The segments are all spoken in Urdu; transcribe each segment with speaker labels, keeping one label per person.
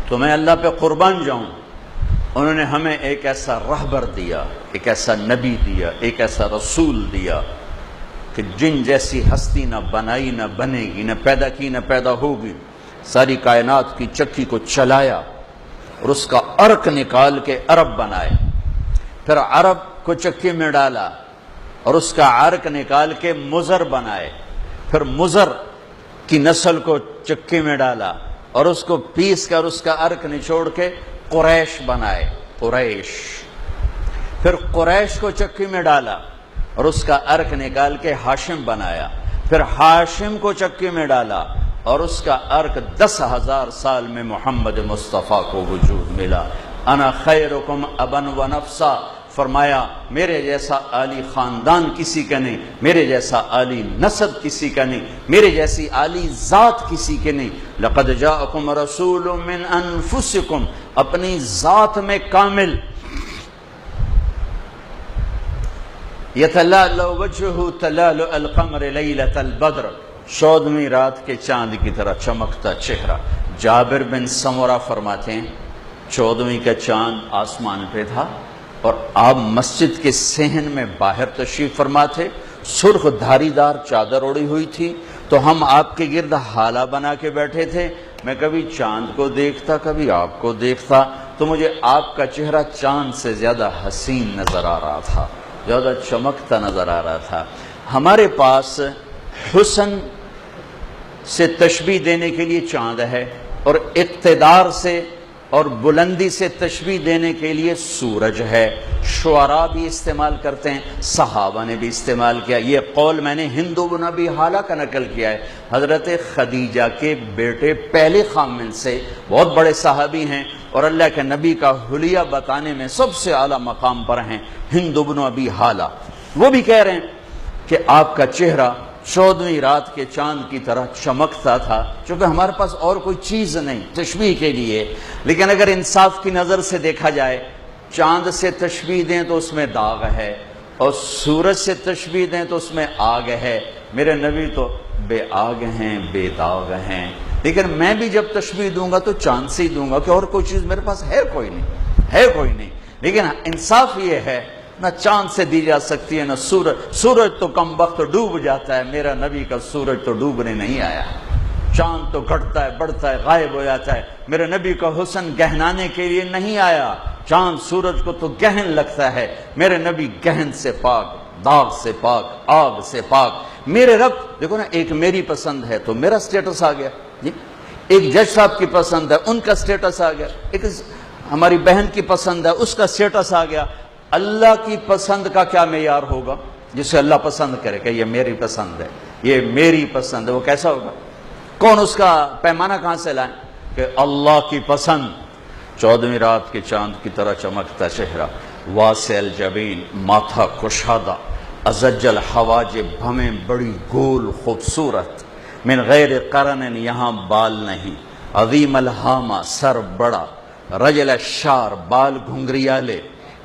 Speaker 1: تو میں اللہ پہ قربان جاؤں۔ انہوں نے ہمیں ایک ایسا رہبر دیا، ایک ایسا نبی دیا، ایک ایسا رسول دیا کہ جن جیسی ہستی نہ بنائی نہ بنے گی، نہ پیدا کی نہ پیدا ہوگی، ساری کائنات کی چکی کو چلایا اور اس کا عرق نکال کے عرب بنائے، پھر عرب کو چکی میں ڈالا اور اس کا عرق نکال کے مضر بنائے، پھر مضر کی نسل کو چکی میں ڈالا اور اس کو پیس کر اس کا عرق نچوڑ کے قریش بنائے، قریش، پھر قریش کو چکی میں ڈالا اور اس کا عرق نکال کے ہاشم بنایا، پھر ہاشم کو چکی میں ڈالا اور اس کا عرق 10,000 سال میں محمد مصطفیٰ کو وجود ملا۔ انا خیرکم ابا و نفسا، فرمایا میرے جیسا عالی خاندان کسی کا نہیں، میرے جیسا عالی نسب کسی کا نہیں، میرے جیسی عالی ذات کسی کے نہیں۔ لقد جاءکم رسول من انفسکم، اپنی ذات میں کامل، یتلألأ وجہہ تلألؤ القمر لیلۃ البدر، 14ویں رات کے چاند کی طرح چمکتا چہرہ۔ جابر بن سمرہ فرماتے ہیں 14ویں کا چاند آسمان پہ تھا اور آپ مسجد کے صحن میں باہر تشریف فرما تھے، سرخ دھاری دار چادر اوڑی ہوئی تھی، تو ہم آپ کے گرد حالہ بنا کے بیٹھے تھے، میں کبھی چاند کو دیکھتا کبھی آپ کو دیکھتا تو مجھے آپ کا چہرہ چاند سے زیادہ حسین نظر آ رہا تھا، زیادہ چمکتا نظر آ رہا تھا۔ ہمارے پاس حسن سے تشبیہ دینے کے لیے چاند ہے اور اقتدار سے اور بلندی سے تشبیہ دینے کے لیے سورج ہے۔ شعراء بھی استعمال کرتے ہیں، صحابہ نے بھی استعمال کیا۔ یہ قول میں نے ہند بن ابی حالہ کا نقل کیا ہے، حضرت خدیجہ کے بیٹے پہلے خامن سے، بہت بڑے صحابی ہیں اور اللہ کے نبی کا حلیہ بتانے میں سب سے اعلیٰ مقام پر ہیں، ہند بن ابی حالہ۔ وہ بھی کہہ رہے ہیں کہ آپ کا چہرہ 14ویں رات کے چاند کی طرح چمکتا تھا، چونکہ ہمارے پاس اور کوئی چیز نہیں تشبیہ کے لیے۔ لیکن اگر انصاف کی نظر سے دیکھا جائے، چاند سے تشبیہ دیں تو اس میں داغ ہے اور سورج سے تشبیہ دیں تو اس میں آگ ہے۔ میرے نبی تو بے آگ ہیں، بے داغ ہیں، لیکن میں بھی جب تشبیہ دوں گا تو چاند سے ہی دوں گا کہ اور کوئی چیز میرے پاس ہے کوئی نہیں، ہے کوئی نہیں۔ لیکن انصاف یہ ہے نہ چاند سے دی جا سکتی ہے نہ سورج، سورج تو کم وقت ڈوب جاتا ہے، میرا نبی کا سورج تو ڈوبنے نہیں آیا، چاند تو گھٹتا ہے بڑھتا ہے غائب ہو جاتا ہے، میرے نبی کا حسن گہنانے کے لیے نہیں آیا۔ چاند سورج کو تو گہن لگتا ہے، میرے نبی گہن سے پاک، داغ سے پاک، آگ سے پاک۔ میرے رب دیکھو نا، ایک میری پسند ہے تو میرا سٹیٹس آ گیا جی، ایک جج صاحب کی پسند ہے ان کا سٹیٹس آ گیا، ایک ہماری بہن کی پسند ہے اس کا سٹیٹس آ گیا۔ اللہ کی پسند کا کیا معیار ہوگا؟ جسے اللہ پسند کرے کہ یہ میری پسند ہے، یہ میری پسند ہے، وہ کیسا ہوگا؟ کون اس کا پیمانہ کہاں سے لائیں کہ اللہ کی پسند؟ 14ویں رات کے چاند کی طرح چمکتا چہرہ، واسع الجبین، ماتھا کشادہ، ازج الحواجب، بھمیں بڑی گول خوبصورت، من غیر قرن، یہاں بال نہیں، عظیم الہامہ، سر بڑا، رجل الشار، بال گھنگریالے،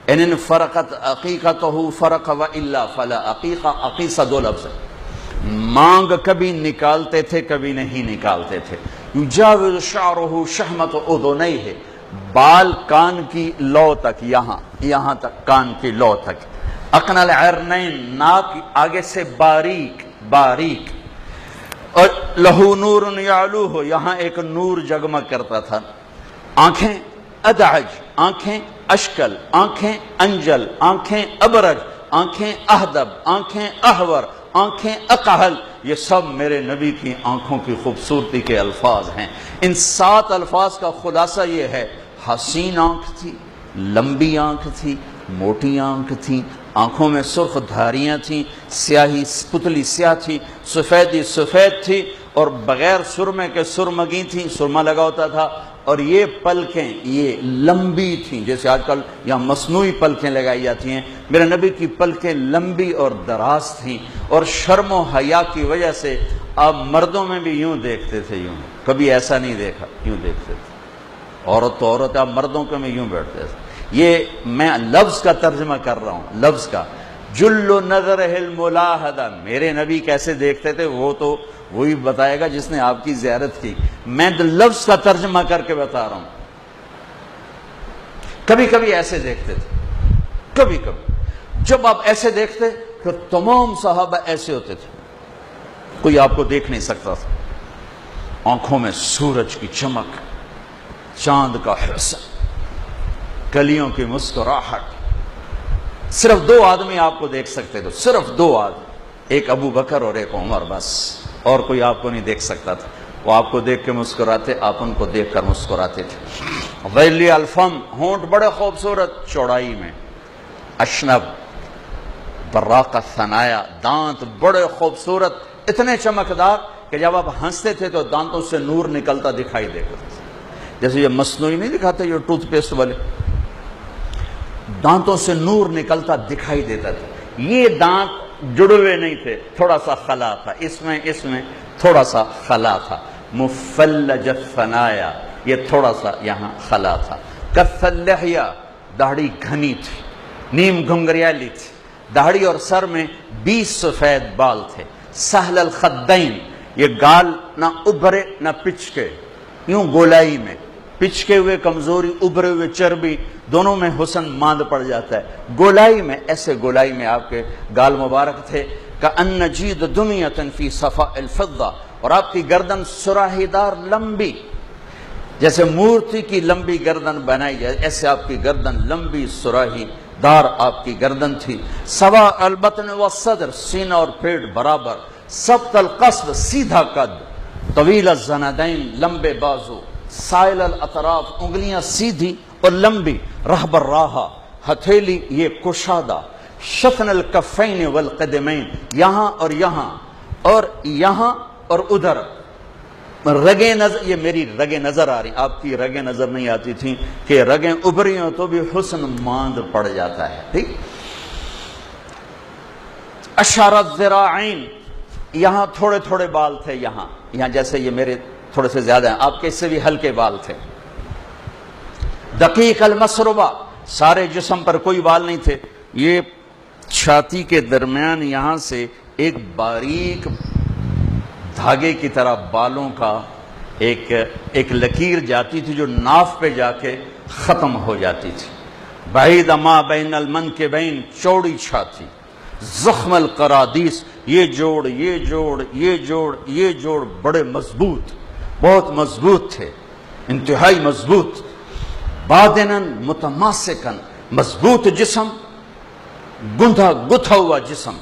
Speaker 1: ان فرقت عقیقتہ فرق و الا فلا عقیقہ، عقیصہ دو لفظ ہے، مانگ کبھی نکالتے تھے کبھی نہیں نکالتے تھے، یجاوز شعرہ شحمت اذنیہ، بال کان کی لو تک، یہاں تک کان کی لو تک، اقنى العرنین، ناک آگے سے باریک باریک، اور لہو نور یعلوہ، یہاں ایک نور جگمگ کرتا تھا، آنکھیں ادعج، آنکھیں اشکل، آنکھیں انجل، آنکھیں ابرج، آنکھیں اہدب، آنکھیں احور، آنکھیں اقحل، یہ سب میرے نبی کی آنکھوں کی خوبصورتی کے الفاظ ہیں۔ ان 7 الفاظ کا خلاصہ یہ ہے، حسین آنکھ تھی، لمبی آنکھ تھی، موٹی آنکھ تھی، آنکھوں میں سرخ دھاریاں تھیں، سیاہی پتلی سیاہ تھی، سفیدی سفید تھی، اور بغیر سرمے کے سرمگی تھیں، سرما لگا ہوتا تھا، اور یہ پلکیں یہ لمبی تھیں، جیسے آج کل یہاں مصنوعی پلکیں لگائی جاتی ہیں، میرے نبی کی پلکیں لمبی اور دراز تھیں، اور شرم و حیا کی وجہ سے آپ مردوں میں بھی یوں دیکھتے تھے، یوں کبھی ایسا نہیں دیکھا، یوں دیکھتے تھے، عورت تو عورت، آپ مردوں کے میں یوں بیٹھتے تھے۔ یہ میں لفظ کا ترجمہ کر رہا ہوں، لفظ کا، جل نظرہ الملاحدہ، میرے نبی کیسے دیکھتے تھے وہ تو وہی بتائے گا جس نے آپ کی زیارت کی، میں لفظ کا ترجمہ کر کے بتا رہا ہوں۔ کبھی کبھی ایسے دیکھتے تھے، کبھی کبھی جب آپ ایسے دیکھتے پھر تمام صحابہ ایسے ہوتے تھے، کوئی آپ کو دیکھ نہیں سکتا تھا، آنکھوں میں سورج کی چمک، چاند کا حسن، کلیوں کی مسکراہٹ۔ صرف 2 آدمی آپ کو دیکھ سکتے تھے، صرف 2 آدمی، ایک ابو بکر اور ایک عمر، بس، اور کوئی آپ کو نہیں دیکھ سکتا تھا۔ وہ آپ کو دیکھ کے مسکراتے، آپ ان کو دیکھ کر مسکراتے تھے۔ ذیلی الفم، ہونٹ بڑے خوبصورت چوڑائی میں، اشنب، براق الثنایا، دانت بڑے خوبصورت، اتنے چمکدار کہ جب آپ ہنستے تھے تو دانتوں سے نور نکلتا دکھائی دیتا تھا، جیسے یہ مصنوعی نہیں دکھاتے یہ ٹوتھ پیسٹ والے، دانتوں سے نور نکلتا دکھائی دیتا تھا۔ یہ دانت جڑے ہوئے نہیں تھے، تھوڑا سا خلا تھا، اس میں تھوڑا سا خلا تھا، مفلج الثنایا، یہ تھوڑا سا یہاں خلا تھا۔ کث اللحیہ، داڑھی گھنی تھی، نیم گھنگریالی تھی، داڑھی اور سر میں 20 سفید بال تھے۔ سہل الخدین، یہ گال نہ ابھرے نہ پچکے، یوں گولائی میں، پچکے ہوئے کمزوری، ابھرے ہوئے چربی، دونوں میں حسن ماند پڑ جاتا ہے۔ گولائی میں، ایسے گولائی میں آپ کے گال مبارک تھے۔ کأن جید دمیۃ فی صفاء الفضہ، اور آپ کی گردن سراہی دار لمبی، جیسے مورتی کی لمبی گردن بنائی جائے ایسے آپ کی گردن لمبی سراہی دار آپ کی گردن تھی۔ سوا البطن والصدر، سینہ اور پیٹ برابر۔ سبط القصد، سیدھا قد۔ طویل الزندین، لمبے بازو۔ سائل الاطراف، انگلیاں سیدھی اور لمبی۔ رہب الراحہ، ہتھیلی یہ کشادہ۔ شفن الکفین والقدمین، یہاں اور یہاں اور یہاں اور ادھر۔ رگیں نظر، یہ میری رگیں نظر آ رہی، آپ کی رگیں نظر نہیں آتی تھیں کہ رگیں ابھری ہوں تو بھی حسن ماند پڑ جاتا ہے، ٹھیک۔ اشار الذراعین، یہاں تھوڑے تھوڑے بال تھے، یہاں جیسے یہ میرے تھوڑے سے زیادہ ہیں، آپ کے اس سے بھی ہلکے بال تھے۔ دقیق المسربہ، سارے جسم پر کوئی بال نہیں تھے، یہ چھاتی کے درمیان یہاں سے ایک باریک دھاگے کی طرح بالوں کا ایک لکیر جاتی تھی جو ناف پہ جا کے ختم ہو جاتی تھی۔ بعید ما بین المنکبین، چوڑی چھاتی۔ زخم القرادیس، یہ جوڑ یہ جوڑ یہ جوڑ یہ جوڑ بڑے مضبوط، بہت مضبوط تھے، انتہائی مضبوط۔ بادنن متماسکن، مضبوط جسم، گندھا گتھا ہوا جسم۔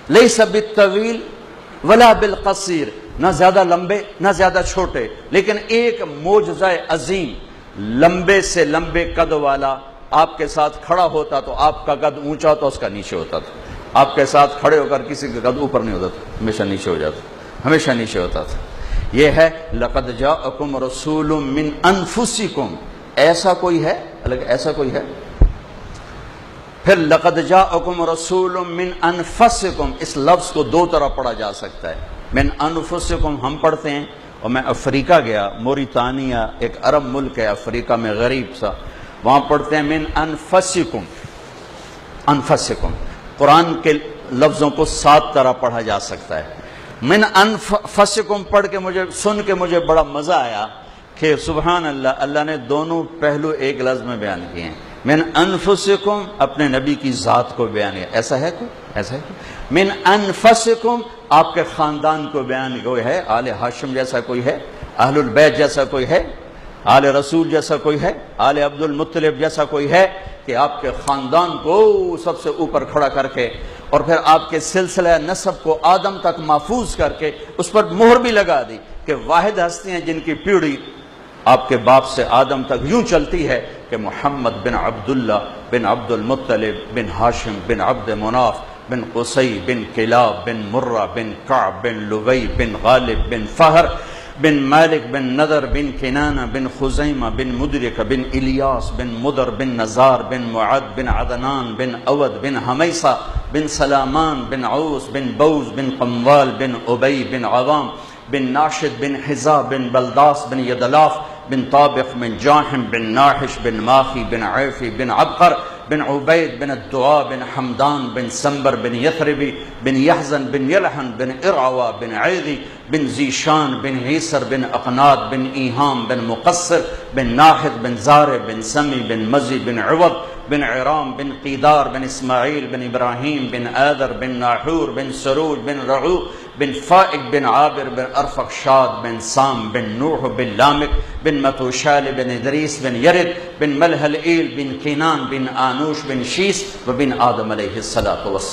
Speaker 1: لیس بالطویل ولا بالقصیر، نہ زیادہ لمبے نہ زیادہ چھوٹے، لیکن ایک معجزہ عظیم، لمبے سے لمبے قد والا آپ کے ساتھ کھڑا ہوتا تو آپ کا قد اونچا ہوتا، اس کا نیچے ہوتا تھا۔ آپ کے ساتھ کھڑے ہو کر کسی کا قد اوپر نہیں ہوتا تھا، ہمیشہ نیچے ہو جاتا، ہمیشہ نیچے ہوتا تھا۔ یہ ہے لقد جاءکم رسول من انفسکم، ایسا کوئی ہے، ایسا کوئی ہے؟ پھر لقد جاءکم رسول من انفسکم، اس لفظ کو 2 طرح پڑھا جا سکتا ہے۔ من انفسکم ہم پڑھتے ہیں، اور میں افریقہ گیا، موریتانیہ ایک عرب ملک ہے افریقہ میں غریب سا، وہاں پڑھتے ہیں من انفسکم، انفسکم۔ قرآن کے لفظوں کو 7 طرح پڑھا جا سکتا ہے۔ من انفسکم پڑھ کے سن کے مجھے بڑا مزہ آیا کہ سبحان اللہ، اللہ نے دونوں پہلو ایک لفظ میں بیان کیے ہیں۔ من انفسکم، اپنے نبی کی ذات کو بیان کیا، ایسا ہے کوئی؟ ایسا ہے کوئی؟ من انفسکم، آپ کے خاندان کو بیان کوئی ہے؟ آل ہاشم جیسا کوئی ہے؟ اہل البیت جیسا کوئی ہے؟ آل رسول جیسا کوئی ہے؟ آل عبد المطلب جیسا کوئی ہے کہ آپ کے خاندان کو سب سے اوپر کھڑا کر کے اور پھر آپ کے سلسلہ نسب کو آدم تک محفوظ کر کے اس پر مہر بھی لگا دی کہ واحد ہستی ہیں جن کی پیڑھی آپ کے باپ سے آدم تک یوں چلتی ہے کہ محمد بن عبداللہ بن عبد المطلب بن ہاشم بن عبد مناف بن قصی بن کلاب بن مرہ بن کعب بن لبی بن غالب بن فہر بن مالک بن نضر بن کنانہ بن خزیمہ بن مدرک بن الیاس بن مدر بن نزار بن معد بن عدنان بن اود بن حمیصہ بن سلامان بن عوس بن بوز بن قموال بن ابی بن عوام بن ناشد بن حزا بن بلداس بن یدلاف بن طابق بن جاحم بن ناحش بن ماخی بن عیفی بن عبقر بن عبيد بن الدعاء بن حمدان بن سنبر بن يثربي بن يحزن بن يلحن بن إرعوى بن عيذي بن زيشان بن عيسر بن أقناد بن إيهام بن مقصر بن ناحد بن زارع بن سمي بن مزي بن عوض بن عرام بن قيدار بن إسماعيل بن إبراهيم بن آذر بن ناحور بن سروج بن رعو بن فائق بن عابر بن أرفخشاد بن سام بن نوح بن لامك بن متوشال بن إدريس بن يرد بن ملهلئيل بن كنان بن آنوش بن شيس وبن آدم عليه الصلاة والسلام.